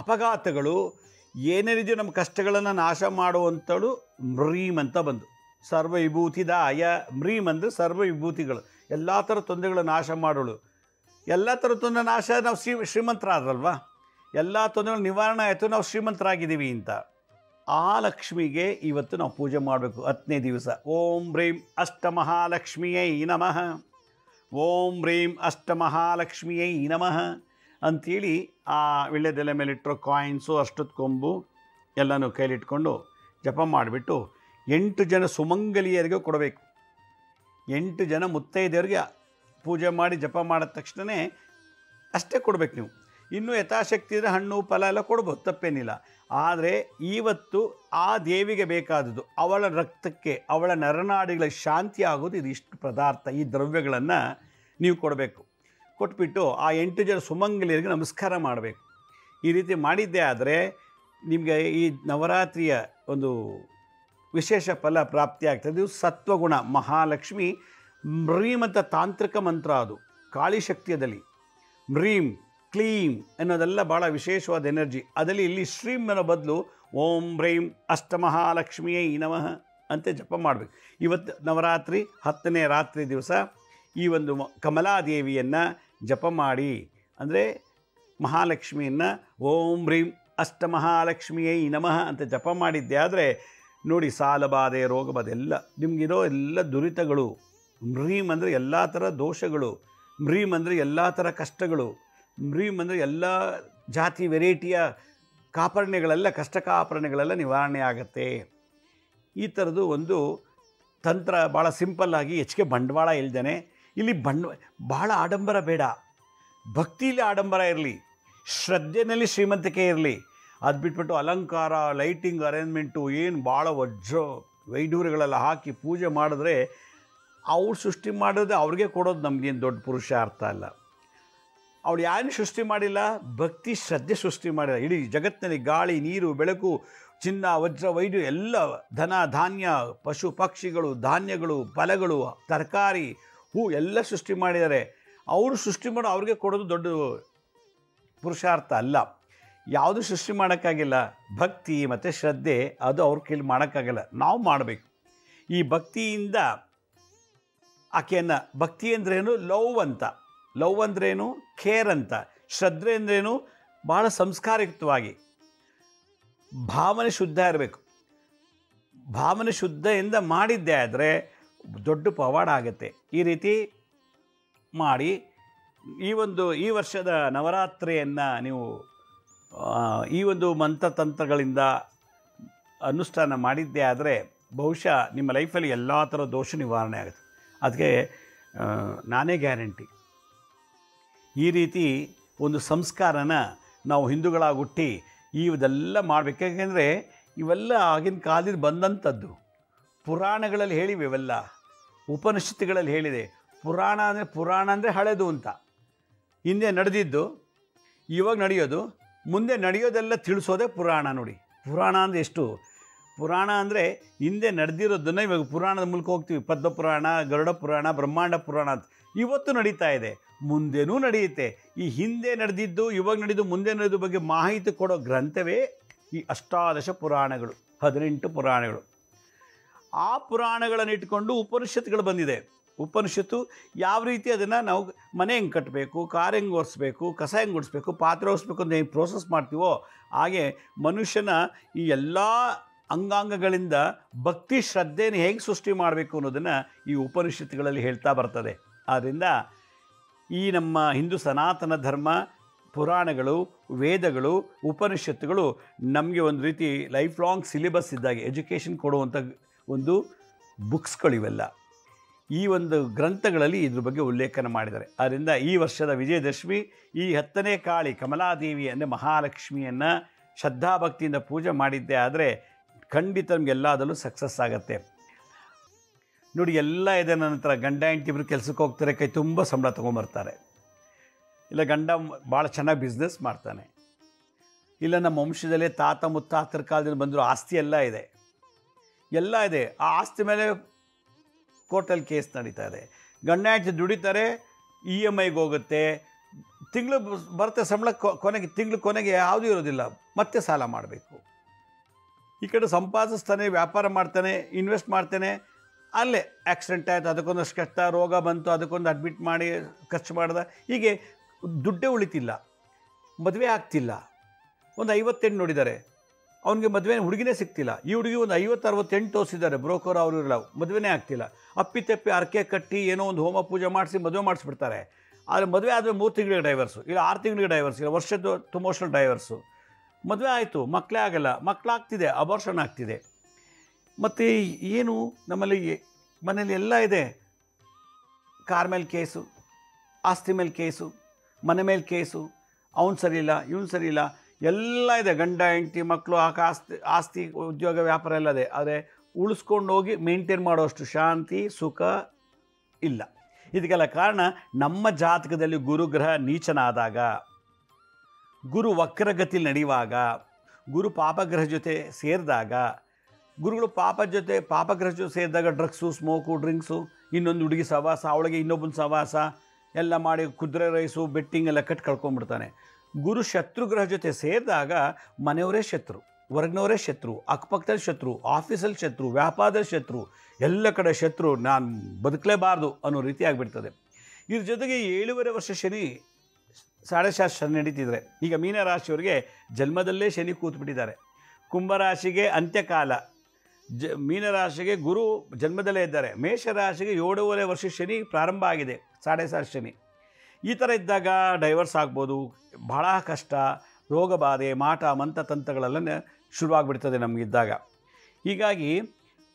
ಅಪಘಾತಗಳು, ಏನೇನಿದೆಯೋ ನಮ್ಮ ಕಷ್ಟಗಳನ್ನು ನಾಶ ಮಾಡುವಂಥಳು ಹ್ರೀಂ ಅಂತ ಬಂದು. ಸರ್ವ ವಿಭೂತಿದಾಯ. ಹ್ರೀಂ ಅಂದರೆ ಸರ್ವ ವಿಭೂತಿಗಳು, ಎಲ್ಲ ಥರ ತೊಂದರೆಗಳ ನಾಶ ಮಾಡೋಳು. ಎಲ್ಲ ಥರ ತೊಂದರೆ ನಾಶ, ನಾವು ಶ್ರೀಮಂತರಾದ್ರಲ್ವ, ಎಲ್ಲ ತೊಂದರೆಗಳು ನಿವಾರಣೆ ಆಯಿತು, ನಾವು ಶ್ರೀಮಂತರಾಗಿದ್ದೀವಿ ಅಂತ. ಆ ಲಕ್ಷ್ಮಿಗೆ ಇವತ್ತು ನಾವು ಪೂಜೆ ಮಾಡಬೇಕು 10ನೇ ದಿವಸ. ಓಂ ಹ್ರೀಂ ಅಷ್ಟಮಹಾಲಕ್ಷ್ಮಿಯೇ ನಮಃ. ಓಂ ಹ್ರೀಂ ಅಷ್ಟಮಹಾಲಕ್ಷ್ಮಿಯೇ ನಮಃ ಅಂಥೇಳಿ ಆ ವಿಳ್ಯದೆಲೆ ಮೇಲಿಟ್ಟಿರೋ ಕಾಯಿನ್ಸು, ಅಷ್ಟೊತ್ತು ಕೊಂಬು ಎಲ್ಲನೂ ಕೈಲಿಟ್ಕೊಂಡು ಜಪ ಮಾಡಿಬಿಟ್ಟು 8 ಜನ ಸುಮಂಗಲಿಯರಿಗೆ ಕೊಡಬೇಕು. 8 ಜನ ಮುತ್ತೈದೆಯರಿಗೆ ಪೂಜೆ ಮಾಡಿ ಜಪ ಮಾಡಿದ ತಕ್ಷಣ ಅಷ್ಟೇ ಕೊಡಬೇಕು ನೀವು. ಇನ್ನೂ ಯಥಾಶಕ್ತಿ ಇದ್ದರೆ ಹಣ್ಣು ಫಲ ಎಲ್ಲ ಕೊಡ್ಬೋದು, ತಪ್ಪೇನಿಲ್ಲ. ಆದರೆ ಇವತ್ತು ಆ ದೇವಿಗೆ ಬೇಕಾದದ್ದು, ಅವಳ ರಕ್ತಕ್ಕೆ, ಅವಳ ನರನಾಡಿಗಳಿಗೆ ಶಾಂತಿ ಆಗೋದು ಇದಿಷ್ಟು ಪದಾರ್ಥ, ಈ ದ್ರವ್ಯಗಳನ್ನು ನೀವು ಕೊಡಬೇಕು. ಕೊಟ್ಬಿಟ್ಟು ಆ 8 ಜನ ಸುಮಂಗಲಿಯರಿಗೆ ನಮಸ್ಕಾರ ಮಾಡಬೇಕು. ಈ ರೀತಿ ಮಾಡಿದ್ದೇ ಆದರೆ ನಿಮಗೆ ಈ ನವರಾತ್ರಿಯ ಒಂದು ವಿಶೇಷ ಫಲ ಪ್ರಾಪ್ತಿ ಆಗ್ತದೆ. ಇದು ಸತ್ವಗುಣ ಮಹಾಲಕ್ಷ್ಮಿ. ಹ್ರೀಂ ಅಂತ ತಾಂತ್ರಿಕ ಮಂತ್ರ, ಅದು ಕಾಳಿ ಶಕ್ತಿಯದಲ್ಲಿ. ಹ್ರೀಂ ಕ್ಲೀಂ ಅನ್ನೋದೆಲ್ಲ ಭಾಳ ವಿಶೇಷವಾದ ಎನರ್ಜಿ. ಅದರಲ್ಲಿ ಇಲ್ಲಿ ಶ್ರೀಂ ಅನ್ನೋ ಬದಲು ಓಂ ಹ್ರೀಂ ಅಷ್ಟಮಹಾಲಕ್ಷ್ಮಿಯೇ ನಮಃ ಅಂತ ಜಪ ಮಾಡಬೇಕು. ಇವತ್ತು ನವರಾತ್ರಿ 10ನೇ ರಾತ್ರಿ ದಿವಸ ಈ ಒಂದು ಕಮಲಾದೇವಿಯನ್ನು ಜಪ ಮಾಡಿ, ಅಂದರೆ ಮಹಾಲಕ್ಷ್ಮಿಯನ್ನು ಓಂ ಹ್ರೀಂ ಅಷ್ಟಮಹಾಲಕ್ಷ್ಮಿಯೇ ನಮಃ ಅಂತ ಜಪ ಮಾಡಿದ್ದೆ ಆದರೆ ನೋಡಿ, ಸಾಲಬಾಧೆ, ರೋಗಬಾಧೆ ಎಲ್ಲ ನಿಮಗಿರೋ ಎಲ್ಲ ದುರಿತಗಳು. ಹ್ರೀಂ ಅಂದರೆ ಎಲ್ಲ ಥರ ದೋಷಗಳು, ಹ್ರೀಂ ಅಂದರೆ ಎಲ್ಲ ಥರ ಕಷ್ಟಗಳು, ಹ್ರೀಂ ಅಂದರೆ ಎಲ್ಲ ಜಾತಿ ವೆರೈಟಿಯ ಕಾಪರ್ಣೆಗಳೆಲ್ಲ, ಕಷ್ಟ ಕಾಪರ್ಣೆಗಳೆಲ್ಲ ನಿವಾರಣೆ ಆಗುತ್ತೆ. ಈ ಥರದ್ದು ಒಂದು ತಂತ್ರ ಭಾಳ ಸಿಂಪಲ್ಲಾಗಿ, ಹೆಚ್ಚಿಗೆ ಬಂಡವಾಳ ಇಲ್ದೇನೆ. ಇಲ್ಲಿ ಭಾಳ ಆಡಂಬರ ಬೇಡ, ಭಕ್ತಿಯಲ್ಲಿ ಆಡಂಬರ ಇರಲಿ, ಶ್ರದ್ಧೆಯಲ್ಲಿ ಶ್ರೀಮಂತಿಕೆ ಇರಲಿ. ಅದು ಬಿಟ್ಬಿಟ್ಟು ಅಲಂಕಾರ, ಲೈಟಿಂಗ್ ಅರೇಂಜ್ಮೆಂಟು ಏನು ಭಾಳ ವಜ್ರ ವೈಡೂರ್ಯಗಳೆಲ್ಲ ಹಾಕಿ ಪೂಜೆ ಮಾಡಿದ್ರೆ ಅವ್ರು ಸೃಷ್ಟಿ ಮಾಡೋದು ಅವ್ರಿಗೆ ಕೊಡೋದು ನಮಗೇನು ದೊಡ್ಡ ಪುರುಷಾರ್ಥ ಅಲ್ಲ. ಅವಳು ಯಾರು ಸೃಷ್ಟಿ ಮಾಡಿಲ್ಲ, ಭಕ್ತಿ ಶ್ರದ್ಧೆ ಸೃಷ್ಟಿ ಮಾಡಿಲ್ಲ. ಇಡೀ ಜಗತ್ತಿನಲ್ಲಿ ಗಾಳಿ, ನೀರು, ಬೆಳಕು, ಚಿನ್ನ, ವಜ್ರ, ವೈಢೂರ್ಯ ಎಲ್ಲ, ಧನ, ಧಾನ್ಯ, ಪಶು ಪಕ್ಷಿಗಳು, ಧಾನ್ಯಗಳು, ಫಲಗಳು, ತರಕಾರಿ, ಹೂ ಎಲ್ಲ ಸೃಷ್ಟಿ ಮಾಡಿದ್ದಾರೆ. ಅವರು ಸೃಷ್ಟಿ ಮಾಡೋ ಅವ್ರಿಗೆ ಕೊಡೋದು ದೊಡ್ಡ ಪುರುಷಾರ್ಥ ಅಲ್ಲ. ಯಾವುದು ಸೃಷ್ಟಿ ಮಾಡೋಕ್ಕಾಗಿಲ್ಲ. ಭಕ್ತಿ ಮತ್ತು ಶ್ರದ್ಧೆ ಅದು ಅವ್ರ ಕೈಲಿ ಮಾಡೋಕ್ಕಾಗಲ್ಲ, ನಾವು ಮಾಡಬೇಕು. ಈ ಭಕ್ತಿಯಿಂದ ಆಕೆಯನ್ನು, ಭಕ್ತಿ ಅಂದ್ರೇನು ಲವ್ ಅಂತ, ಲವ್ ಅಂದ್ರೇನು ಕೇರ್ ಅಂತ, ಶ್ರದ್ಧೆ ಅಂದ್ರೇನು ಭಾಳ ಸಂಸ್ಕಾರಯುಕ್ತವಾಗಿ, ಭಾವನೆ ಶುದ್ಧ ಇರಬೇಕು. ಭಾವನೆ ಶುದ್ಧದಿಂದ ಮಾಡಿದ್ದೆ ಆದರೆ ದೊಡ್ಡ ಪವಾಡ ಆಗುತ್ತೆ. ಈ ರೀತಿ ಮಾಡಿ ಈ ವರ್ಷದ ನವರಾತ್ರಿಯನ್ನು ನೀವು ಈ ಒಂದು ಮಂತ್ರತಂತ್ರಗಳಿಂದ ಅನುಷ್ಠಾನ ಮಾಡಿದ್ದೇ ಆದರೆ ಬಹುಶಃ ನಿಮ್ಮ ಲೈಫಲ್ಲಿ ಎಲ್ಲ ಥರ ದೋಷ ನಿವಾರಣೆ ಆಗುತ್ತೆ. ಅದಕ್ಕೆ ನಾನೇ ಗ್ಯಾರಂಟಿ. ಈ ರೀತಿ ಒಂದು ಸಂಸ್ಕಾರನ ನಾವು ಹಿಂದೂಗಳಾಗಿ ಹುಟ್ಟಿ ಇದೆಲ್ಲ ಮಾಡಬೇಕು. ಯಾಕೆಂದರೆ ಇವೆಲ್ಲ ಆಗಿನ ಕಾಲದಿಂದ ಬಂದಂಥದ್ದು. ಪುರಾಣಗಳಲ್ಲಿ ಹೇಳಿವೆ, ಇವೆಲ್ಲ ಉಪನಿಷತ್ತುಗಳಲ್ಲಿ ಹೇಳಿದೆ. ಪುರಾಣ ಅಂದರೆ ಹಳೆದು ಅಂತ, ಹಿಂದೆ ನಡೆದಿದ್ದು ಇವಾಗ ನಡೆಯೋದು, ಮುಂದೆ ನಡೆಯೋದೆಲ್ಲ ತಿಳಿಸೋದೇ ಪುರಾಣ. ನೋಡಿ, ಪುರಾಣ ಅಂದರೆ ಎಷ್ಟು, ಪುರಾಣ ಅಂದರೆ ಹಿಂದೆ ನಡೆದಿರೋದನ್ನು ಇವಾಗ ಪುರಾಣದ ಮೂಲಕ ಹೋಗ್ತೀವಿ. ಪದ್ಮ ಪುರಾಣ, ಗರುಡ ಪುರಾಣ, ಬ್ರಹ್ಮಾಂಡ ಪುರಾಣ ಅಂತ ಇವತ್ತು ನಡೀತಾ ಇದೆ, ಮುಂದೆನೂ ನಡೆಯುತ್ತೆ. ಈ ಹಿಂದೆ ನಡೆದಿದ್ದು, ಇವಾಗ ನಡೆದು, ಮುಂದೆ ನಡೆದ ಬಗ್ಗೆ ಮಾಹಿತಿ ಕೊಡೋ ಗ್ರಂಥವೇ ಈ ಅಷ್ಟಾದಶ ಪುರಾಣಗಳು, 18 ಪುರಾಣಗಳು. ಆ ಪುರಾಣಗಳನ್ನು ಇಟ್ಕೊಂಡು ಉಪನಿಷತ್ತುಗಳು ಬಂದಿದೆ. ಉಪನಿಷತ್ತು ಯಾವ ರೀತಿ ಅದನ್ನು ನಾವು ಮನೆ ಹೆಂಗೆ ಕಟ್ಟಬೇಕು, ಕಾರ್ ಹೆಂಗೆ ಒರೆಸ್ಬೇಕು, ಕಸ ಹೆಂಗೆ ಗುಡಿಸ್ಬೇಕು, ಪಾತ್ರೆ ಒರೆಸ್ಬೇಕು ಅಂತ ಹೆಂಗೆ ಪ್ರೋಸೆಸ್ ಮಾಡ್ತೀವೋ ಹಾಗೆ ಮನುಷ್ಯನ ಈ ಎಲ್ಲ ಅಂಗಾಂಗಗಳಿಂದ ಭಕ್ತಿ ಶ್ರದ್ಧೆಯನ್ನು ಹೇಗೆ ಸೃಷ್ಟಿ ಮಾಡಬೇಕು ಅನ್ನೋದನ್ನು ಈ ಉಪನಿಷತ್ತುಗಳಲ್ಲಿ ಹೇಳ್ತಾ ಬರ್ತದೆ. ಆದ್ದರಿಂದ ಈ ನಮ್ಮ ಹಿಂದೂ ಸನಾತನ ಧರ್ಮ ಪುರಾಣಗಳು, ವೇದಗಳು, ಉಪನಿಷತ್ತುಗಳು ನಮಗೆ ಒಂದು ರೀತಿ ಲೈಫ್ ಲಾಂಗ್ ಸಿಲೆಬಸ್ ಇದ್ದಾಗೆ ಎಜುಕೇಷನ್ ಕೊಡುವಂಥ ಒಂದು ಬುಕ್ಸ್ಗಳಿವೆಲ್ಲ. ಈ ಒಂದು ಗ್ರಂಥಗಳಲ್ಲಿ ಇದ್ರ ಬಗ್ಗೆ ಉಲ್ಲೇಖನ ಮಾಡಿದ್ದಾರೆ. ಆದ್ದರಿಂದ ಈ ವರ್ಷದ ವಿಜಯದಶಮಿ ಈ 10ನೇ ಕಾಳಿ ಕಮಲಾದೇವಿ ಅಂದರೆ ಮಹಾಲಕ್ಷ್ಮಿಯನ್ನು ಶ್ರದ್ಧಾಭಕ್ತಿಯಿಂದ ಪೂಜೆ ಮಾಡಿದ್ದೆ ಆದರೆ ಖಂಡಿತ ನಮಗೆಲ್ಲದಲ್ಲೂ ಸಕ್ಸಸ್ ಆಗುತ್ತೆ. ನೋಡಿ, ಎಲ್ಲ ಇದೆ. ನಂತರ ಗಂಡ ಹೆಂಡತಿ ಇಬ್ಬರು ಕೆಲಸಕ್ಕೆ ಹೋಗ್ತಾರೆ, ಕೈ ತುಂಬ ಸಂಬಳ ತೊಗೊಂಬರ್ತಾರೆ. ಇಲ್ಲ ಗಂಡ ಭಾಳ ಚೆನ್ನಾಗಿ ಬಿಸ್ನೆಸ್ ಮಾಡ್ತಾನೆ, ಇಲ್ಲ ನಮ್ಮ ವಂಶದಲ್ಲೇ ತಾತ ಮುತ್ತಾತರ ಕಾಲದಲ್ಲಿ ಬಂದರೂ ಆಸ್ತಿ ಎಲ್ಲ ಇದೆ. ಆ ಆಸ್ತಿ ಮೇಲೆ ಕೋರ್ಟಲ್ಲಿ ಕೇಸ್ ನಡೀತಾ ಇದೆ. ಗಂಡ ಹೆಂಡತಿ ದುಡಿತಾರೆ, EMIಗೆ ಹೋಗುತ್ತೆ, ತಿಂಗಳು ಬರುತ್ತೆ ಸಂಬಳ, ತಿಂಗಳು ಕೊನೆಗೆ ಯಾವುದೂ ಇರೋದಿಲ್ಲ, ಮತ್ತೆ ಸಾಲ ಮಾಡಬೇಕು. ಈ ಕಡೆ ಸಂಪಾದಿಸ್ತಾನೆ, ವ್ಯಾಪಾರ ಮಾಡ್ತಾನೆ, ಇನ್ವೆಸ್ಟ್ ಮಾಡ್ತಾನೆ, ಅಲ್ಲೇ ಆಕ್ಸಿಡೆಂಟ್ ಆಯಿತು, ಅದಕ್ಕೊಂದಷ್ಟು ಕಷ್ಟ, ರೋಗ ಬಂತು, ಅದಕ್ಕೊಂದು ಅಡ್ಮಿಟ್ ಮಾಡಿ ಖರ್ಚು ಮಾಡ್ದೆ, ಹೀಗೆ ದುಡ್ಡೇ ಉಳಿತಿಲ್ಲ, ಮದುವೆ ಆಗ್ತಿಲ್ಲ. ಒಂದು 50 ಹೆಣ್ಣು ನೋಡಿದ್ದಾರೆ, ಅವನಿಗೆ ಮದುವೆ ಹುಡುಗಿನೇ ಸಿಗ್ತಿಲ್ಲ. ಈ ಹುಡುಗಿ ಒಂದು 50-60 ಹೆಣ್ಣು ತೋರಿಸಿದ್ದಾರೆ, ಬ್ರೋಕರ್ ಅವರು ಇರಲ್ಲ, ಮದುವೆನೇ ಆಗ್ತಿಲ್ಲ. ಅಪ್ಪಿತಪ್ಪಿ ಅರಕೆ ಕಟ್ಟಿ ಏನೋ ಒಂದು ಹೋಮ ಪೂಜೆ ಮಾಡಿಸಿ ಮದುವೆ ಮಾಡಿಸ್ಬಿಡ್ತಾರೆ. ಆದರೆ ಮದುವೆ ಆದಮೇಲೆ 3 ತಿಂಗಳಿಗೆ ಡೈವರ್ಸು, ಇಲ್ಲ 6 ತಿಂಗಳಿಗೆ ಡೈವರ್ಸ್, ಇಲ್ಲ ವರ್ಷದ್ದು ಮೋಷನಲ್ ಡೈವರ್ಸು. ಮದುವೆ ಆಯಿತು, ಮಕ್ಕಳೇ ಆಗಲ್ಲ, ಮಕ್ಕಳಾಗ್ತಿದೆ, ಅಬಾರ್ಷನ್ ಆಗ್ತಿದೆ. ಮತ್ತು ಏನು ನಮ್ಮಲ್ಲಿ ಮನೇಲಿ ಎಲ್ಲ ಇದೆ. ಕಾರ್ ಮೇಲೆ ಕೇಸು, ಆಸ್ತಿ ಮೇಲೆ ಕೇಸು, ಮನೆ ಮೇಲೆ ಕೇಸು, ಅವನು ಸರಿಯಿಲ್ಲ, ಇವನು ಸರಿಯಿಲ್ಲ, ಎಲ್ಲ ಇದೆ. ಗಂಡ ಹೆಂಡತಿ ಮಕ್ಕಳು ಆಸ್ತಿ ಉದ್ಯೋಗ ವ್ಯಾಪಾರ ಎಲ್ಲ ಇದೆ. ಆದರೆ ಉಳಿಸ್ಕೊಂಡು ಹೋಗಿ ಮೇಂಟೈನ್ ಮಾಡೋಷ್ಟು ಶಾಂತಿ ಸುಖ ಇಲ್ಲ. ಇದಕ್ಕೆಲ್ಲ ಕಾರಣ ನಮ್ಮ ಜಾತಕದಲ್ಲಿ ಗುರುಗ್ರಹ ನೀಚನಾದಾಗ, ಗುರು ವಕ್ರಗತಿ ನಡೆಯುವಾಗ, ಗುರು ಪಾಪಗ್ರಹ ಜೊತೆ ಸೇರಿದಾಗ, ಗುರುಗಳು ಪಾಪಗ್ರಹ ಜೊತೆ ಸೇರಿದಾಗ ಡ್ರಗ್ಸು, ಸ್ಮೋಕು, ಡ್ರಿಂಕ್ಸು, ಇನ್ನೊಂದು ಹುಡುಗಿ ಸವಾಸ, ಅವಳಿಗೆ ಇನ್ನೊಬ್ಬನ ಸವಾಸ ಎಲ್ಲ ಮಾಡಿ ಕುದುರೆ ರೈಸು, ಬೆಟ್ಟಿಂಗ್ ಎಲ್ಲ ಕಳ್ಕೊಂಡ್ಬಿಡ್ತಾನೆ. ಗುರು ಶತ್ರುಗ್ರಹ ಜೊತೆ ಸೇರಿದಾಗ ಮನೆಯವರೇ ಶತ್ರು, ಹೊರಗಿನವರೇ ಶತ್ರು, ಅಕ್ಕಪಕ್ಕದಲ್ಲಿ ಶತ್ರು, ಆಫೀಸಲ್ಲಿ ಶತ್ರು, ವ್ಯಾಪಾರದಲ್ಲಿ ಶತ್ರು, ಎಲ್ಲ ಕಡೆ ಶತ್ರು, ನಾನು ಬದುಕಲೇಬಾರ್ದು ಅನ್ನೋ ರೀತಿ ಆಗಿಬಿಡ್ತದೆ. ಇದ್ರ ಜೊತೆಗೆ 7.5 ವರ್ಷ ಶನಿ ಸಾಡೆಶಾಸ್ತ್ರ ನಡೀತಿದ್ರೆ, ಈಗ ಮೀನರಾಶಿಯವರಿಗೆ ಜನ್ಮದಲ್ಲೇ ಶನಿ ಕೂತ್ಬಿಟ್ಟಿದ್ದಾರೆ. ಕುಂಭರಾಶಿಗೆ ಅಂತ್ಯಕಾಲ, ಮೀನರಾಶಿಗೆ ಗುರು ಜನ್ಮದಲ್ಲೇ ಇದ್ದಾರೆ. ಮೇಷರಾಶಿಗೆ 7.5 ವರ್ಷ ಶನಿ ಪ್ರಾರಂಭ ಆಗಿದೆ, ಸಾಡೆಶಾಸ್ತ್ರ ಶನಿ. ಈ ಥರ ಇದ್ದಾಗ ಡೈವರ್ಸ್ ಆಗ್ಬೋದು, ಬಹಳ ಕಷ್ಟ, ರೋಗ ಬಾಧೆ, ಮಾಟ ಮಂತ್ರತಂತ್ರಗಳೆಲ್ಲ ಶುರುವಾಗ್ಬಿಡ್ತದೆ ನಮಗಿದ್ದಾಗ. ಹೀಗಾಗಿ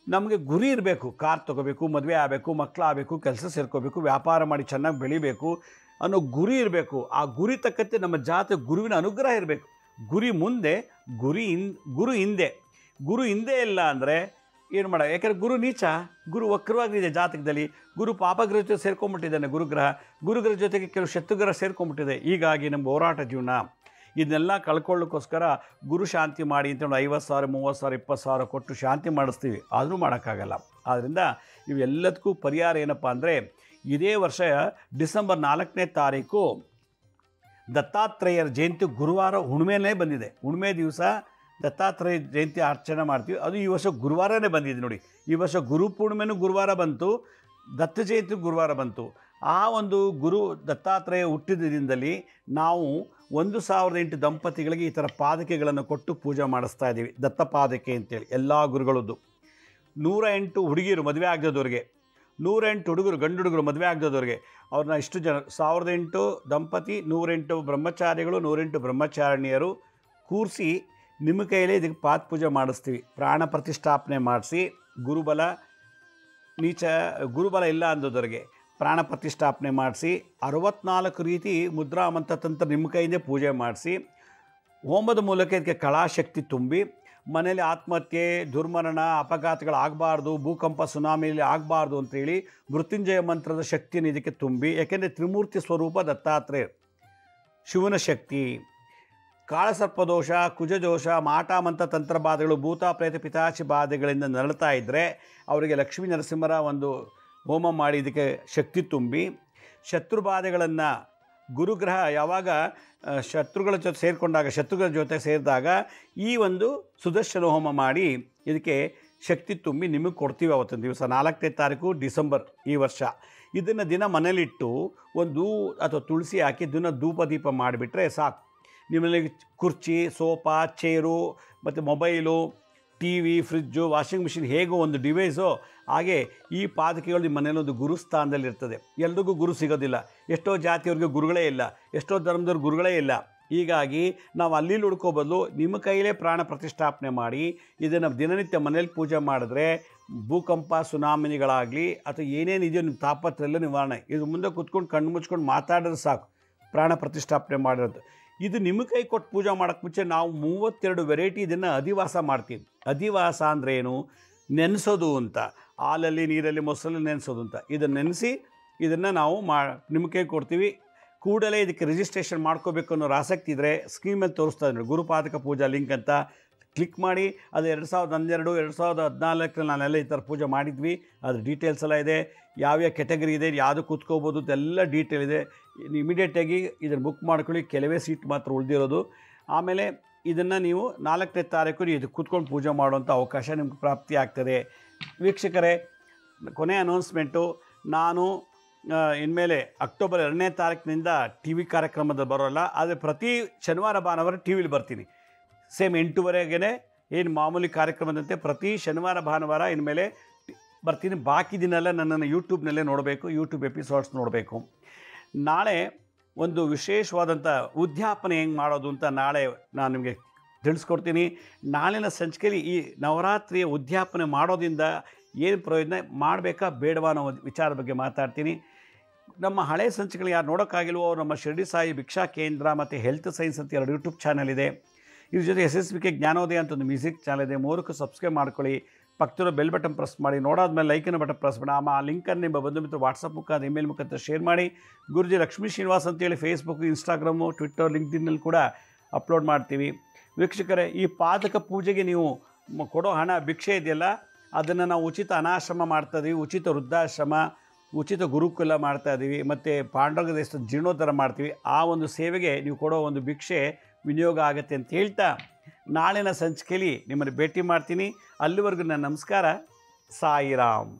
ನಮಗೆ ಗುರಿ ಇರಬೇಕು. ಕಾರ್ ತೊಗೋಬೇಕು, ಮದುವೆ ಆಗಬೇಕು, ಮಕ್ಕಳಾಗಬೇಕು, ಕೆಲಸ ಸೇರ್ಕೋಬೇಕು, ವ್ಯಾಪಾರ ಮಾಡಿ ಚೆನ್ನಾಗಿ ಬೆಳಿಬೇಕು ಅನ್ನೋ ಗುರಿ ಇರಬೇಕು. ಆ ಗುರಿ ತಕ್ಕಂತೆ ನಮ್ಮ ಜಾತಕ ಗುರುವಿನ ಅನುಗ್ರಹ ಇರಬೇಕು. ಗುರಿ ಮುಂದೆ, ಗುರು ಹಿಂದೆ. ಗುರು ಹಿಂದೆ ಇಲ್ಲ ಅಂದರೆ ಏನು ಮಾಡ, ಯಾಕೆಂದರೆ ಗುರು ನೀಚ, ಗುರು ವಕ್ರವಾಗಿದೆ ಜಾತಕದಲ್ಲಿ. ಗುರು ಪಾಪಗ್ರಹ ಜೊತೆ ಸೇರ್ಕೊಂಡ್ಬಿಟ್ಟಿದ್ದಾನೆ, ಗುರುಗ್ರಹ ಜೊತೆಗೆ ಕೆಲವು ಶತ್ರುಗ್ರಹ ಸೇರ್ಕೊಂಡ್ಬಿಟ್ಟಿದೆ. ಹೀಗಾಗಿ ನಮ್ಮ ಹೋರಾಟ ಜೀವನ ಇದನ್ನೆಲ್ಲ ಕಳ್ಕೊಳ್ಳೋಕ್ಕೋಸ್ಕರ ಗುರು ಶಾಂತಿ ಮಾಡಿ ಅಂತ 50,000, 30,000, 20,000 ಕೊಟ್ಟು ಶಾಂತಿ ಮಾಡಿಸ್ತೀವಿ, ಆದರೂ ಮಾಡೋಕ್ಕಾಗಲ್ಲ. ಆದ್ದರಿಂದ ಇವೆಲ್ಲದಕ್ಕೂ ಪರಿಹಾರ ಏನಪ್ಪ ಅಂದರೆ, ಇದೇ ವರ್ಷ ಡಿಸೆಂಬರ್ 4ನೇ ತಾರೀಕು ದತ್ತಾತ್ರೇಯರ ಜಯಂತಿ ಗುರುವಾರ ಹುಣ್ಣಿಮೆನೇ ಬಂದಿದೆ. ಹುಣ್ಣಿಮೆ ದಿವಸ ದತ್ತಾತ್ರೇಯ ಜಯಂತಿ ಅರ್ಚನೆ ಮಾಡ್ತೀವಿ. ಅದು ಈ ವರ್ಷ ಗುರುವಾರನೇ ಬಂದಿದೆ. ನೋಡಿ, ಈ ವರ್ಷ ಗುರು ಪೂರ್ಣಿಮೆನೂ ಗುರುವಾರ ಬಂತು, ದತ್ತ ಜಯಂತಿ ಗುರುವಾರ ಬಂತು. ಆ ಒಂದು ಗುರು ದತ್ತಾತ್ರೇಯ ಹುಟ್ಟಿದ ದಿನದಲ್ಲಿ ನಾವು 1,008 ದಂಪತಿಗಳಿಗೆ ಈ ಥರ ಪಾದಕೆಗಳನ್ನು ಕೊಟ್ಟು ಪೂಜೆ ಮಾಡಿಸ್ತಾ ಇದ್ದೀವಿ. ದತ್ತ ಪಾದಕೆ ಅಂತೇಳಿ ಎಲ್ಲ ಗುರುಗಳದ್ದು. 108 ಹುಡುಗಿಯರು ಮದುವೆ ಆಗದವ್ರಿಗೆ, 108 ಹುಡುಗರು, ಗಂಡು ಹುಡುಗರು ಮದುವೆ ಆಗದವ್ರಿಗೆ, ಅವ್ರನ್ನ ಇಷ್ಟು ಜನ 1,008 ದಂಪತಿ, 108 ಬ್ರಹ್ಮಚಾರಿಗಳು, 108 ಬ್ರಹ್ಮಚಾರಿಣಿಯರು ಕೂರಿಸಿ ನಿಮ್ಮ ಕೈಯಲ್ಲೇ ಇದಕ್ಕೆ ಪಾದ ಪೂಜೆ ಮಾಡಿಸ್ತೀವಿ. ಪ್ರಾಣ ಪ್ರತಿಷ್ಠಾಪನೆ ಮಾಡಿಸಿ, ಗುರುಬಲ ಇಲ್ಲ ಅಂದೋದವ್ರಿಗೆ ಪ್ರಾಣ ಪ್ರತಿಷ್ಠಾಪನೆ ಮಾಡಿಸಿ, 64 ರೀತಿ ಮುದ್ರಾ ಮಂತ್ರತಂತ್ರ ನಿಮ್ಮ ಕೈಯಿಂದ ಪೂಜೆ ಮಾಡಿಸಿ, ಹೋಮದ ಮೂಲಕ ಇದಕ್ಕೆ ಕಳಾಶಕ್ತಿ ತುಂಬಿ, ಮನೆಯಲ್ಲಿ ಆತ್ಮಹತ್ಯೆ, ದುರ್ಮರಣ, ಅಪಘಾತಗಳಾಗಬಾರ್ದು, ಭೂಕಂಪ ಸುನಾಮಿಯಲ್ಲಿ ಆಗಬಾರ್ದು ಅಂತೇಳಿ ಮೃತ್ಯುಂಜಯ ಮಂತ್ರದ ಶಕ್ತಿಯನ್ನು ಇದಕ್ಕೆ ತುಂಬಿ, ಯಾಕೆಂದರೆ ತ್ರಿಮೂರ್ತಿ ಸ್ವರೂಪ ದತ್ತಾತ್ರೇಯ, ಶಿವನ ಶಕ್ತಿ. ಕಾಳಸರ್ಪದೋಷ, ಕುಜದೋಷ, ಮಾಟ ಮಂತ್ರ ತಂತ್ರ ಬಾಧೆಗಳು, ಭೂತ ಪ್ರೇತ ಪಿತಾಚಿ ಬಾಧೆಗಳಿಂದ ನರಳ್ತಾ ಇದ್ದರೆ ಅವರಿಗೆ ಲಕ್ಷ್ಮೀ ನರಸಿಂಹರ ಒಂದು ಹೋಮ ಮಾಡಿ ಇದಕ್ಕೆ ಶಕ್ತಿ ತುಂಬಿ, ಶತ್ರುಬಾಧೆಗಳನ್ನು ಗುರುಗ್ರಹ ಯಾವಾಗ ಶತ್ರುಗಳ ಜೊತೆ ಸೇರಿದಾಗ ಈ ಒಂದು ಸುದರ್ಶನ ಹೋಮ ಮಾಡಿ ಇದಕ್ಕೆ ಶಕ್ತಿ ತುಂಬಿ ನಿಮಗೆ ಕೊಡ್ತೀವಿ. ಅವತ್ತಿನ ದಿವಸ 4ನೇ ತಾರೀಕು ಡಿಸೆಂಬರ್ ಈ ವರ್ಷ. ಇದನ್ನು ದಿನ ಮನೇಲಿಟ್ಟು ಒಂದು ಅಥವಾ ತುಳಸಿ ಹಾಕಿ ದಿನ ಧೂಪ ದೀಪ ಮಾಡಿಬಿಟ್ರೆ ಸಾಕು. ನಿಮ್ಮಲ್ಲಿ ಕುರ್ಚಿ, ಸೋಫಾ, ಚೇರು ಮತ್ತು mobile, TV, fridge, washing machine ಹೇಗೋ ಒಂದು ಡಿವೈಸು, ಹಾಗೆ ಈ ಪಾದಕೆಗಳು ನಿಮ್ಮ ಮನೇಲಿ ಒಂದು ಗುರುಸ್ಥಾನದಲ್ಲಿ ಇರ್ತದೆ. ಎಲ್ರಿಗೂ ಗುರು ಸಿಗೋದಿಲ್ಲ. ಎಷ್ಟೋ ಜಾತಿಯವ್ರಿಗೆ ಗುರುಗಳೇ ಇಲ್ಲ, ಎಷ್ಟೋ ಧರ್ಮದವ್ರಿಗೆ ಗುರುಗಳೇ ಇಲ್ಲ. ಹೀಗಾಗಿ ನಾವು ಅಲ್ಲಿ ಹುಡ್ಕೋ ಬದಲು ನಿಮ್ಮ ಕೈಲೇ ಪ್ರಾಣ ಪ್ರತಿಷ್ಠಾಪನೆ ಮಾಡಿ ಇದನ್ನು ದಿನನಿತ್ಯ ಮನೇಲಿ ಪೂಜೆ ಮಾಡಿದ್ರೆ ಭೂಕಂಪ ಸುನಾಮಿನಿಗಳಾಗಲಿ ಅಥವಾ ಏನೇನಿದೆಯೋ ನಿಮ್ಮ ತಾಪತ್ರೆಲ್ಲ ನಿವಾರಣೆ. ಇದು ಮುಂದೆ ಕೂತ್ಕೊಂಡು ಕಣ್ಣು ಮುಚ್ಕೊಂಡು ಮಾತಾಡಿದ್ರೆ ಸಾಕು, ಪ್ರಾಣ ಪ್ರತಿಷ್ಠಾಪನೆ ಮಾಡಿರೋದು. ಇದು ನಿಮ್ಮ ಕೈ ಕೊಟ್ಟು ಪೂಜೆ ಮಾಡೋಕ್ಕೆ ಮುಂಚೆ ನಾವು 32 ವೆರೈಟಿ ಇದನ್ನು ಅಧಿವಾಸ ಮಾಡ್ತೀವಿ. ಅಧಿವಾಸ ಅಂದ್ರೇನು? ನೆನೆಸೋದು ಅಂತ, ಹಾಲಲ್ಲಿ ನೀರಲ್ಲಿ ಮೊಸರಲ್ಲಿ ನೆನೆಸೋದು ಅಂತ. ಇದನ್ನು ನೆನೆಸಿ ಇದನ್ನು ನಾವು ನಿಮ್ಮ ಕೈ ಕೊಡ್ತೀವಿ. ಕೂಡಲೇ ಇದಕ್ಕೆ ರಿಜಿಸ್ಟ್ರೇಷನ್ ಮಾಡ್ಕೋಬೇಕು ಅನ್ನೋ ಆಸಕ್ತಿ ಇದ್ದರೆ ಸ್ಕ್ರೀನಲ್ಲಿ ತೋರಿಸ್ತಾ ಇದ್ದಾರೆ ಗುರುಪಾದಕ ಪೂಜಾ ಲಿಂಕ್ ಅಂತ ಕ್ಲಿಕ್ ಮಾಡಿ. ಅದು 2012 2014 ನಾನೆಲ್ಲ ಈ ಥರ ಪೂಜೆ ಮಾಡಿದ್ವಿ. ಅದ್ರ ಡೀಟೇಲ್ಸ್ ಎಲ್ಲ ಇದೆ, ಯಾವ್ಯಾವ ಕೆಟಗರಿ ಇದೆ, ಯಾವುದು ಕೂತ್ಕೋಬೋದು ಅಂತೆಲ್ಲ ಡೀಟೇಲ್ ಇದೆ. ಇಮಿಡಿಯೇಟಾಗಿ ಇದನ್ನು ಬುಕ್ ಮಾಡ್ಕೊಳ್ಳಿ, ಕೆಲವೇ ಸೀಟ್ ಮಾತ್ರ ಉಳಿದಿರೋದು. ಆಮೇಲೆ ಇದನ್ನು ನೀವು 4ನೇ ತಾರೀಕು ಇದು ಕೂತ್ಕೊಂಡು ಪೂಜೆ ಮಾಡುವಂಥ ಅವಕಾಶ ನಿಮ್ಗೆ ಪ್ರಾಪ್ತಿ ಆಗ್ತದೆ. ವೀಕ್ಷಕರೇ, ಕೊನೆ ಅನೌನ್ಸ್ಮೆಂಟು, ನಾನು ಇನ್ಮೇಲೆ ಅಕ್ಟೋಬರ್ 2ನೇ ತಾರೀಕಿನಿಂದ ಟಿ ವಿ ಕಾರ್ಯಕ್ರಮದಲ್ಲಿ ಬರೋಲ್ಲ, ಆದರೆ ಪ್ರತಿ ಶನಿವಾರ ಭಾನುವಾರ ಟಿ ವಿಲಿ ಬರ್ತೀನಿ. ಸೇಮ್ 8:30ಗೆ ಏನು ಮಾಮೂಲಿ ಕಾರ್ಯಕ್ರಮದಂತೆ ಪ್ರತಿ ಶನಿವಾರ ಭಾನುವಾರ ಇನ್ಮೇಲೆ ಬರ್ತೀನಿ. ಬಾಕಿ ದಿನ ಎಲ್ಲ ನನ್ನನ್ನು ಯೂಟ್ಯೂಬ್ನಲ್ಲೇ ನೋಡಬೇಕು, ಯೂಟ್ಯೂಬ್ ಎಪಿಸೋಡ್ಸ್ ನೋಡಬೇಕು. ನಾಳೆ ಒಂದು ವಿಶೇಷವಾದಂಥ ಉದ್ಯಾಪನೆ ಹೆಂಗೆ ಮಾಡೋದು ಅಂತ ನಾಳೆ ನಾನು ನಿಮಗೆ ತಿಳಿಸ್ಕೊಡ್ತೀನಿ. ನಾಳಿನ ಸಂಚಿಕೆಯಲ್ಲಿ ಈ ನವರಾತ್ರಿಯ ಉದ್ಯಾಪನೆ ಮಾಡೋದ್ರಿಂದ ಏನು ಪ್ರಯೋಜನ, ಮಾಡಬೇಕಾ ಬೇಡವಾ ಅನ್ನೋ ವಿಚಾರ ಬಗ್ಗೆ ಮಾತಾಡ್ತೀನಿ. ನಮ್ಮ ಹಳೆ ಸಂಚಿಕೆಗಳು ಯಾರು ನೋಡೋಕ್ಕಾಗಿಲ್ವೋ ನಮ್ಮ ಶಿರಡಿ ಸಾಯಿ ಭಿಕ್ಷಾ ಕೇಂದ್ರ ಮತ್ತು ಹೆಲ್ತ್ ಸೈನ್ಸ್ ಅಂತ 2 ಯೂಟ್ಯೂಬ್ ಚಾನಲ್ ಇದೆ. ಇದ್ರ ಜೊತೆ SSVK ಜ್ಞಾನೋದಯ ಅಂತ ಒಂದು ಮ್ಯೂಸಿಕ್ ಚಾನಲ್ ಇದೆ. 3ಕ್ಕೂ ಸಬ್ಸ್ಕ್ರೈಬ್ ಮಾಡ್ಕೊಳ್ಳಿ. ಪಕ್ಕದಲ್ಲಿರೋ ಬೆಲ್ ಬಟನ್ ಪ್ರೆಸ್ ಮಾಡಿ. ನೋಡಾದ್ಮೇಲೆ ಲೈಕಿನ ಬಟನ್ ಪ್ರೆಸ್ ಮಾಡಿ. ಆ ಲಿಂಕನ್ನು ನಿಮ್ಮ ಬಂಧು ಮಿತ್ರ ವಾಟ್ಸಪ್ ಮುಖಾಂತರ ಇಮೇಲ್ ಮುಖಾಂತರ ಶೇರ್ ಮಾಡಿ. ಗುರುಜಿ ಲಕ್ಷ್ಮೀ ಶ್ರೀನಿವಾಸ್ ಅಂತೇಳಿ ಫೇಸ್ಬುಕ್, ಇನ್ಸ್ಟಾಗ್ರಾಮು, ಟ್ವಿಟ್ಟರ್, ಲಿಂಕ್ಡ್ಇನ್ನಲ್ಲಿ ಕೂಡ ಅಪ್ಲೋಡ್ ಮಾಡ್ತೀವಿ. ವೀಕ್ಷಕರೇ, ಈ ಪಾದಕ ಪೂಜೆಗೆ ನೀವು ಕೊಡೋ ಹಣ ಭಿಕ್ಷೆ ಇದೆಯಲ್ಲ, ಅದನ್ನು ನಾವು ಉಚಿತ ಅನಾಶ್ರಮ ಮಾಡ್ತಾಯಿದ್ದೀವಿ, ಉಚಿತ ವೃದ್ಧಾಶ್ರಮ, ಉಚಿತ ಗುರುಕುಲ ಮಾಡ್ತಾಯಿದ್ದೀವಿ, ಮತ್ತು ಪಾಂಡುರಂಗ ದೇಶದ ಜೀರ್ಣೋದ್ಧಾರ ಮಾಡ್ತೀವಿ. ಆ ಒಂದು ಸೇವೆಗೆ ನೀವು ಕೊಡೋ ಒಂದು ಭಿಕ್ಷೆ ವಿನಿಯೋಗ ಆಗುತ್ತೆ ಅಂತ ಹೇಳ್ತಾ ನಾಳಿನ ಸಂಚಿಕೆಯಲ್ಲಿ ನಿಮ್ಮನ್ನು ಭೇಟಿ ಮಾಡ್ತೀನಿ. ಅಲ್ಲಿವರೆಗೂ ನನ್ನ ನಮಸ್ಕಾರ. ಸಾಯಿರಾಮ್.